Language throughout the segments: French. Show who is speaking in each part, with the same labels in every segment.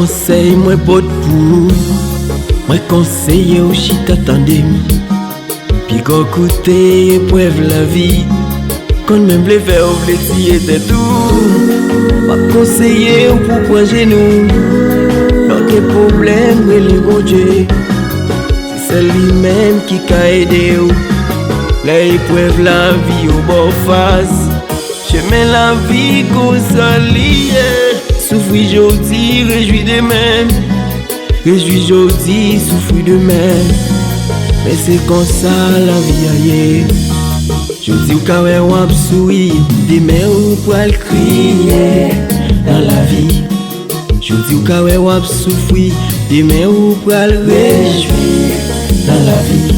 Speaker 1: conseil, moi pot pour. Moi conseiller au chita tandem. Puis qu'on coûte épreuve la vie. Quand même les faire ouvrir était tout. M'a conseillé pour prendre genou. Notre problème est le bon Dieu. C'est lui-même qui a aidé ou. L'épreuve la vie au bord face. Je mets la vie qu'on s'allie. Souffrir aujourd'hui, réjouis demain. Réjouis aujourd'hui, souffrir demain. Mais c'est comme ça la vie aille. Je dis au carré ou absoui, demain ou pour le crier dans la vie. Je dis au carré ou absoui, demain ou pour le réjouir dans la vie.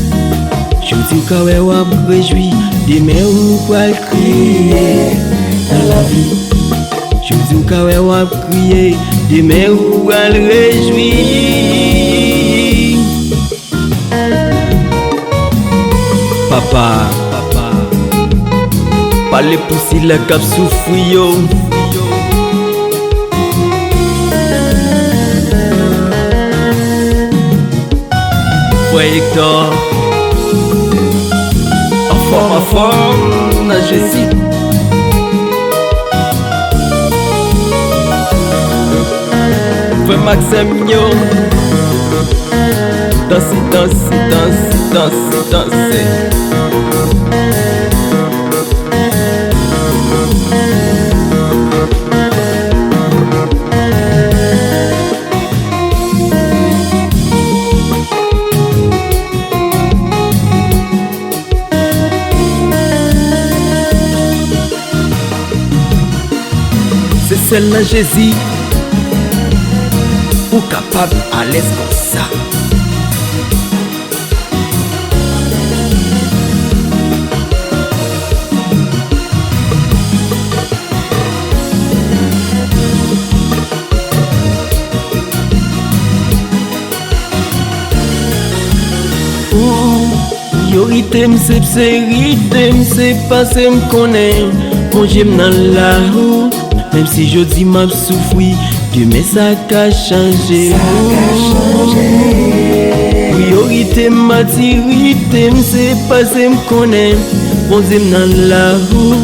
Speaker 1: Je dis au carré ou réjouir, demain ou pour le crier dans la vie. Je dis au carré ou crier, demain ou pour le réjouir. Papa, pas les pousser la cap souffrir yo. Frère Hector, en forme, na Jésus. Frère Maxime yo. Danser. C'est celle-là Jésus, ou capable à l'aise comme ça. Yo rythme c'est rythme, c'est passé m'connais. Bon j'aime dans la roue. Même si je dis m'a souffri, demain ça a changé. Priorité m'a dit rythme, c'est passé m'connais. Bon j'aime dans la roue.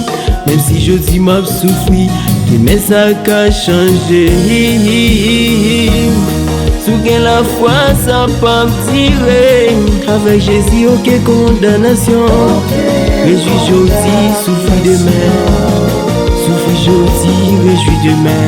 Speaker 1: Même si je dis m'a souffri, demain ça a changé. Sougain la foi, ça pas me tirer. Avec Jésus, aucune condamnation. Réjouis aujourd'hui, souffre demain. Souffre aujourd'hui, réjouis demain.